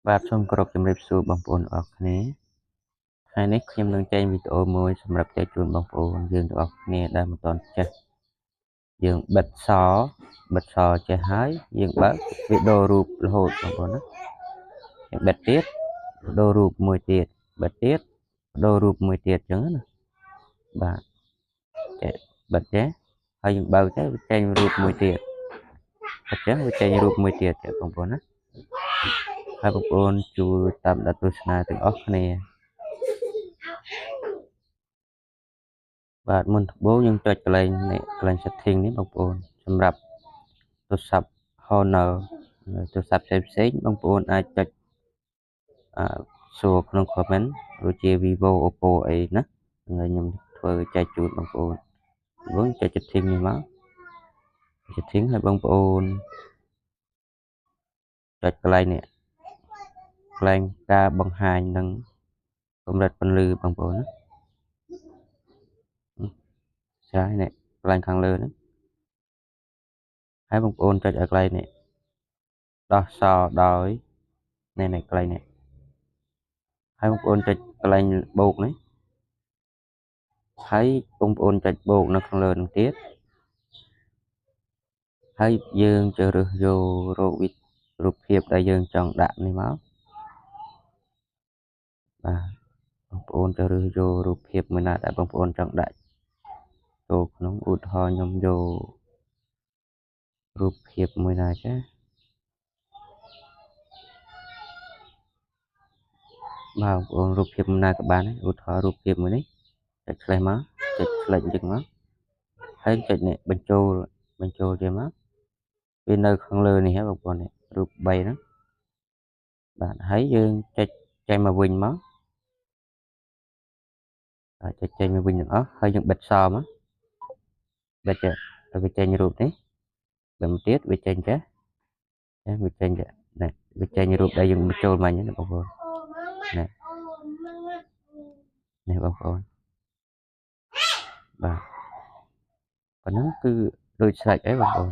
បាទសូមគោរពជំរាបសួរបងប្អូនអរគ្នាថ្ងៃនេះខ្ញុំនឹងចេញវីដេអូមួយសម្រាប់ចែកជូនបងប្អូនយើងទាំងអស់គ្នាដែលមិនទាន់ចេះយើងបិទសចេះហើយយើងបើកវីដេអូរូបរហូតបងប្អូនណាយើងបិទទៀតវីដេអូរូបមួយទៀតបិទទៀតវីដេអូរូបមួយទៀតអញ្ចឹងណាបាទចេះបិទចេះហើយយើងបើកទៅវាចេញរូបមួយទៀតអញ្ចឹងវាចេញរូបមួយទៀតបងប្អូនណាហើយបងប្អូនជួយតាមដានទស្សនាទាំងអស់គ្នាបាទមុនដំបូងយើងចុចកន្លែង setting នេះបងប្អូនសម្រាប់ទូរស័ព្ទ Honor ទូរស័ព្ទផ្សេងបងប្អូនអាចចុចសួរក្នុង comment ដូចជា Vivo Oppo អីណាថ្ងៃខ្ញុំធ្វើចែកជូនបងប្អូនបងចុច setting នេះមក setting ឲ្យបងប្អូនចុចកន្លែងនេះកន្លែងការបង្ហាញនឹងកម្រិតពន្លឺបងប្អូនណាចា៎នេះកន្លែងខាងលើហ្នឹងហើយបងប្អូនចុចឲ្យកន្លែងនេះដោះសដោយនេះកន្លែងនេះហើយបងប្អូនចុចកន្លែងបូកនេះហើយបងប្អូនចុចបូកនៅខាងលើនឹងទៀតហើយយើងជ្រើសរើសយករករូបភាពដែលយើងចង់ដាក់នេះមកបាទបងប្អូនជ្រើសរើសយករូបភាពមួយណាដែលបងប្អូនចង់ដាក់ចូលក្នុងឧទាហរណ៍ខ្ញុំយករូបភាពមួយណាចាបាទបងប្អូនរូបភាពមួយណាក៏បានដែរឧទាហរណ៍រូបភាពមួយនេះចុចឆ្លេះមកចុចឆ្លេចអញ្ចឹងមកហើយចុចនេះបញ្ចូលជាមកវានៅខាងលើនេះហ៎បងប្អូននេះរូប3ហ្នឹងបាទហើយយើងចុចចេញមកវិញមកចុចចេញមកវិញទាំងអស់ហើយយើងបិទសមកបិទទៅវាចេញរូបនេះដល់មួយទៀតវាចេញចេះវាចេញនេះវាចេញរូបដែលយើងបញ្ចូលមិញណាបងប្អូននេះបងប្អូនបាទប៉ុណ្ណឹងគឺដូចស្រេចហើយបងប្អូន